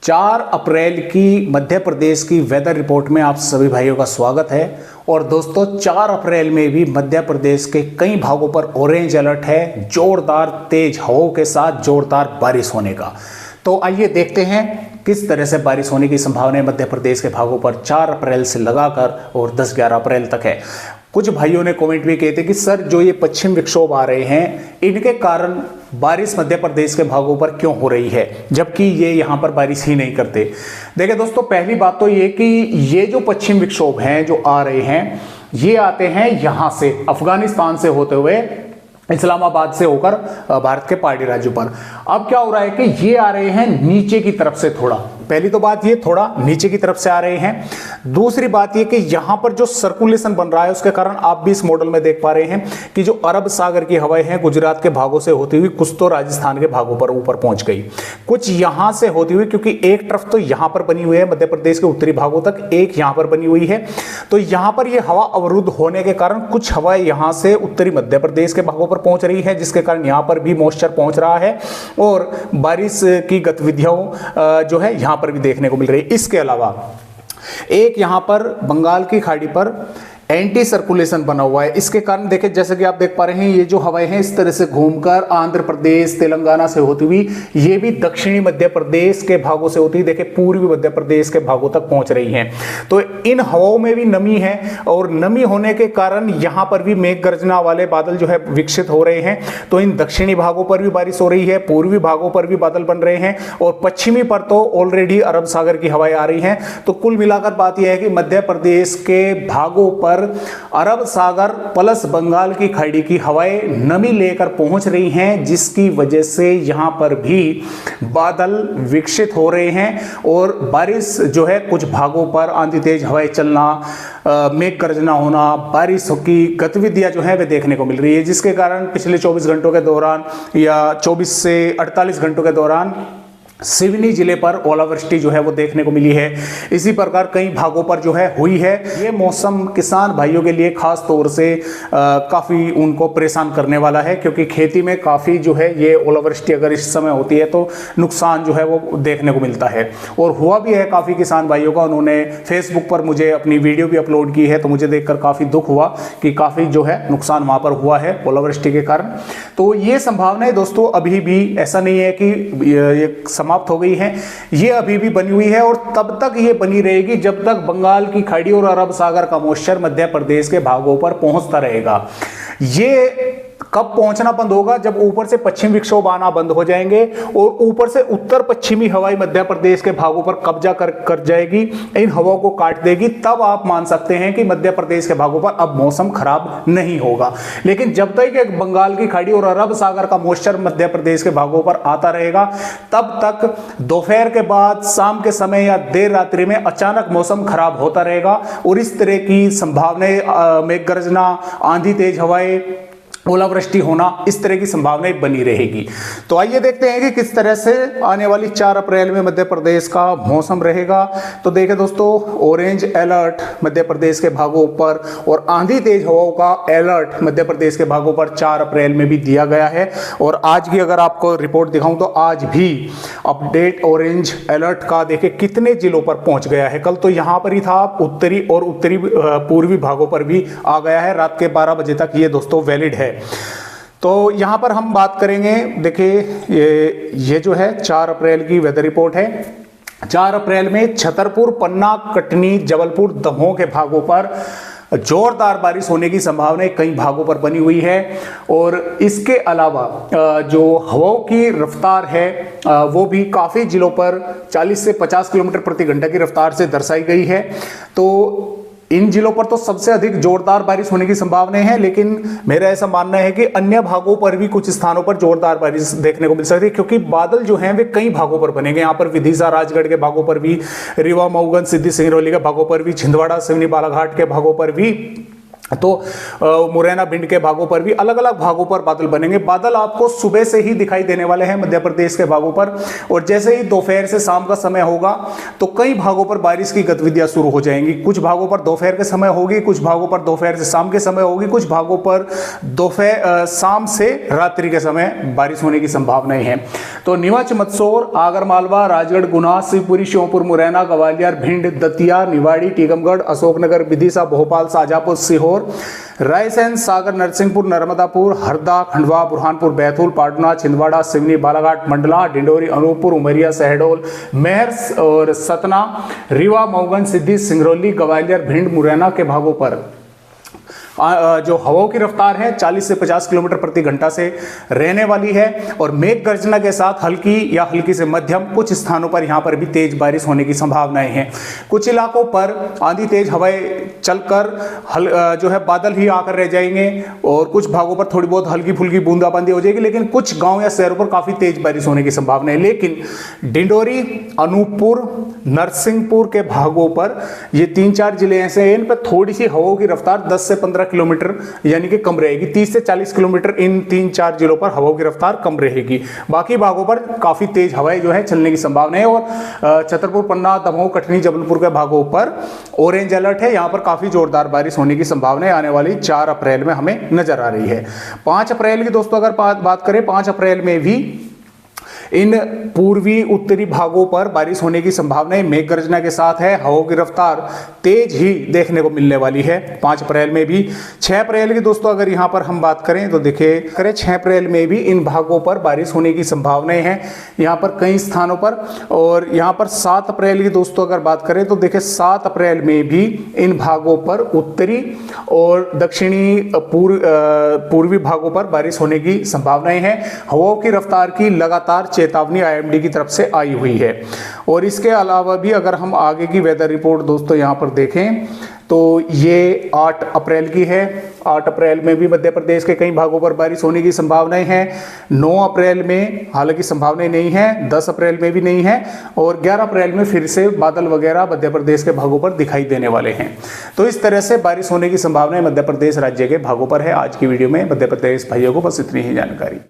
4 अप्रैल की मध्य प्रदेश की weather report में आप सभी भाइयों का स्वागत है। और दोस्तों 4 अप्रैल में भी मध्य प्रदेश के कई भागों पर ऑरेंज अलर्ट है, जोरदार तेज हवाओं के साथ जोरदार बारिश होने का। तो आइए देखते हैं किस तरह से बारिश होने की संभावना है मध्य प्रदेश के भागों पर 4 अप्रैल से लगाकर और 10-11 अप्रैल तक है। कुछ भाइयों ने कमेंट भी किए थे कि सर जो ये पश्चिम विक्षोभ आ रहे हैं इनके कारण बारिश मध्य प्रदेश के भागों पर क्यों हो रही है, जबकि ये यहाँ पर बारिश ही नहीं करते। देखिए दोस्तों, पहली बात तो ये कि ये जो पश्चिम विक्षोभ हैं जो आ रहे हैं ये आते हैं यहाँ से, अफगानिस्तान से होते हुए इस्लामाबाद से होकर भारत के पहाड़ी राज्यों पर। अब क्या हो रहा है कि ये आ रहे हैं नीचे की तरफ से, थोड़ा पहली तो बात ये थोड़ा नीचे की तरफ से आ रहे हैं। दूसरी बात ये कि यहां पर जो सर्कुलेशन बन रहा है उसके कारण आप भी इस मॉडल में देख पा रहे हैं कि जो अरब सागर की हवाएं हैं गुजरात के भागों से होती हुई कुछ तो राजस्थान के भागों पर ऊपर पहुंच गई, कुछ यहां से होती हुई, क्योंकि एक तरफ तो यहां पर बनी हुई है मध्य प्रदेश के उत्तरी भागों तक, एक यहां पर बनी हुई है। तो यहां पर यह हवा अवरुद्ध होने के कारण कुछ हवाएं यहां से उत्तरी मध्य प्रदेश के भागों पर पहुंच रही है, जिसके कारण यहां पर भी मॉइस्चर पहुंच रहा है और बारिश की गतिविधियां जो है यहां पर भी देखने को मिल रही है। इसके अलावा एक यहां पर बंगाल की खाड़ी पर एंटी सर्कुलेशन बना हुआ है। इसके कारण देखिए, जैसे कि आप देख पा रहे हैं, ये जो हवाएं हैं इस तरह से घूमकर आंध्र प्रदेश तेलंगाना से होती हुई ये भी दक्षिणी मध्य प्रदेश के भागों से होती हुई देखिए पूर्वी मध्य प्रदेश के भागों तक पहुंच रही हैं। तो इन हवाओं में भी नमी है और नमी होने के कारण यहां पर भी मेघ गर्जना वाले बादल जो है विकसित हो रहे हैं। तो इन दक्षिणी भागों पर भी बारिश हो रही है, पूर्वी भागों पर भी बादल बन रहे हैं और पश्चिमी पर तो ऑलरेडी अरब सागर की हवाएं आ रही हैं। तो कुल मिलाकर बात यह है कि मध्य प्रदेश के भागों पर अरब सागर प्लस बंगाल की खाड़ी की हवाएं नमी लेकर पहुंच रही हैं, जिसकी वजह से यहां पर भी बादल विकसित हो रहे हैं और बारिश जो है कुछ भागों पर आंधी तेज हवाएं चलना, मेघ गर्जना होना, बारिश की गतिविधियां जो है वे देखने को मिल रही है, जिसके कारण पिछले 24 घंटों के दौरान या 24 से 48 घंटों के दौरान सिवनी जिले पर ओलावृष्टि जो है वो देखने को मिली है। इसी प्रकार कई भागों पर जो है हुई है। ये मौसम किसान भाइयों के लिए खास तौर से काफ़ी उनको परेशान करने वाला है, क्योंकि खेती में काफ़ी जो है ये ओलावृष्टि अगर इस समय होती है तो नुकसान जो है वो देखने को मिलता है और हुआ भी है काफ़ी किसान भाइयों का। उन्होंने फेसबुक पर मुझे अपनी वीडियो भी अपलोड की है, तो मुझे देखकर काफ़ी दुख हुआ कि काफ़ी जो है नुकसान वहाँ पर हुआ है ओलावृष्टि के कारण। तो ये संभावनाएं दोस्तों अभी भी ऐसा नहीं है कि ये समाप्त हो गई है, ये अभी भी बनी हुई है और तब तक ये बनी रहेगी जब तक बंगाल की खाड़ी और अरब सागर का मॉइस्चर मध्य प्रदेश के भागों पर पहुंचता रहेगा। ये कब पहुंचना बंद होगा? जब ऊपर से पश्चिम विक्षोभ आना बंद हो जाएंगे और ऊपर से उत्तर पश्चिमी हवाएं मध्य प्रदेश के भागों पर कब्जा कर जाएगी, इन हवाओं को काट देगी, तब आप मान सकते हैं कि मध्य प्रदेश के भागों पर अब मौसम खराब नहीं होगा। लेकिन जब तक एक बंगाल की खाड़ी और अरब सागर का मॉइस्चर मध्य प्रदेश के भागों पर आता रहेगा, तब तक दोपहर के बाद शाम के समय या देर रात्रि में अचानक मौसम खराब होता रहेगा और इस तरह की संभावनाएं, मेघ गर्जना, आंधी तेज हवाएं, ओलावृष्टि होना, इस तरह की संभावनाएं बनी रहेगी। तो आइए देखते हैं कि किस तरह से आने वाली 4 अप्रैल में मध्य प्रदेश का मौसम रहेगा। तो देखिए दोस्तों, ऑरेंज अलर्ट मध्य प्रदेश के भागों पर और आंधी तेज हवाओं का अलर्ट मध्य प्रदेश के भागों पर 4 अप्रैल में भी दिया गया है। और आज की अगर आपको रिपोर्ट दिखाऊं तो आज भी अपडेट ऑरेंज अलर्ट का देखिए कितने जिलों पर पहुंच गया है। कल तो यहां पर ही था, उत्तरी और उत्तरी पूर्वी भागों पर भी आ गया है। रात के 12 बजे तक ये दोस्तों वैलिड है। तो यहां पर हम बात करेंगे, देखिए ये जो है 4 अप्रैल की वेदर रिपोर्ट है। 4 अप्रैल में छतरपुर, पन्ना, कटनी, जबलपुर, दमोह के भागों पर जोरदार बारिश होने की संभावना कई भागों पर बनी हुई है। और इसके अलावा जो हवाओं की रफ्तार है वो भी काफ़ी जिलों पर 40 से 50 किलोमीटर प्रति घंटा की रफ्तार से दर्शाई गई है। तो इन जिलों पर तो सबसे अधिक जोरदार बारिश होने की संभावना है, लेकिन मेरा ऐसा मानना है कि अन्य भागों पर भी कुछ स्थानों पर जोरदार बारिश देखने को मिल सकती है, क्योंकि बादल जो हैं वे कई भागों पर बनेंगे। यहाँ पर विदिशा राजगढ़ के भागों पर भी, रीवा मऊगन सिद्धि सिंगरौली के भागों पर भी, छिंदवाड़ा सिवनी बालाघाट के भागों पर भी तो मुरैना भिंड के भागों पर भी अलग अलग भागों पर बादल बनेंगे। बादल आपको सुबह से ही दिखाई देने वाले हैं मध्य प्रदेश के भागों पर, और जैसे ही दोपहर से शाम का समय होगा तो कई भागों पर बारिश की गतिविधियां शुरू हो जाएंगी। कुछ भागों पर दोपहर के समय होगी, कुछ भागों पर दोपहर से शाम के समय होगी, कुछ भागों पर दोपहर शाम से रात्रि के समय बारिश होने की संभावनाएं हैं। तो नीमच, मंदसौर, आगरमालवा, राजगढ़, गुना, शिवपुरी, श्योपुर, मुरैना, ग्वालियर, भिंड, दतिया, निवाड़ी, टीकमगढ़, अशोकनगर, विदिशा, भोपाल, शाजापुर, सीहोर, रायसेन, सागर, नरसिंहपुर, नर्मदापुर, हरदा, खंडवा, बुरहानपुर, बैतूल, पाटना, छिंदवाड़ा, सिवनी, बालाघाट, मंडला, डिंडोरी, अनूपपुर, उमरिया, शहडोल, मेहर और सतना, रीवा, मऊगन, सिद्धि, सिंगरौली, ग्वालियर, भिंड, मुरैना के भागों पर जो हवाओं की रफ्तार है 40 से 50 किलोमीटर प्रति घंटा से रहने वाली है, और मेघ गर्जना के साथ हल्की या हल्की से मध्यम, कुछ स्थानों पर यहां पर भी तेज बारिश होने की संभावनाएं हैं। कुछ इलाकों पर आंधी तेज हवाएं चलकर जो है बादल ही आकर रह जाएंगे, और कुछ भागों पर थोड़ी बहुत हल्की फुल्की बूंदाबांदी हो जाएगी, लेकिन कुछ गांव या शहरों पर काफी तेज बारिश होने की संभावना है। लेकिन डिंडोरी, अनूपपुर, नरसिंहपुर के भागों पर ये 3-4 जिले ऐसे हैं, इन पर थोड़ी सी हवाओं की रफ्तार 10 से 15 किलोमीटर यानी कि कम रहेगी। 30 से 40 किलोमीटर इन 3-4 जिलों पर हवाओं की रफ्तार कम रहेगी। बाकी भागों पर काफी तेज हवाएं जो है चलने की संभावना है। और छतरपुर, पन्ना, दमोह, कटनी, जबलपुर के भागों पर ऑरेंज अलर्ट है। यहां पर काफी जोरदार बारिश होने की संभावना आने वाली 4 अप्रैल में हमें नजर आ रही है। 5 अप्रैल की दोस्तों अगर बात करें, 5 अप्रैल में भी इन पूर्वी उत्तरी भागों पर बारिश होने की संभावना मेघ गर्जना के साथ है। हवाओं की रफ्तार तेज ही देखने को मिलने वाली है 5 अप्रैल में भी। 6 अप्रैल की दोस्तों अगर यहां पर हम बात करें तो देखिए 6 अप्रैल में भी इन भागों पर बारिश होने की संभावनाएं हैं यहां पर कई स्थानों पर। और यहां पर 7 अप्रैल की दोस्तों अगर बात करें तो देखिए 7 अप्रैल में भी इन भागों पर उत्तरी और दक्षिणी पूर्वी भागों पर बारिश होने की संभावनाएं हैं। हवाओं की रफ्तार की लगातार चेतावनी आईएमडी की तरफ से आई हुई है। और इसके अलावा भी अगर हम आगे की वेदर रिपोर्ट दोस्तों यहां पर देखें तो ये 8 अप्रैल की है। 8 अप्रैल में भी मध्य प्रदेश के कई भागों पर बारिश होने की संभावनाएं हैं। 9 अप्रैल में हालांकि संभावनाएं नहीं है, 10 अप्रैल में भी नहीं है, और 11 अप्रैल में फिर से बादल वगैरह मध्य प्रदेश के भागों पर दिखाई देने वाले हैं। तो इस तरह से बारिश होने की संभावनाएं मध्य प्रदेश राज्य के भागों पर है। आज की वीडियो में मध्य प्रदेश भाइयों को बस इतनी ही जानकारी।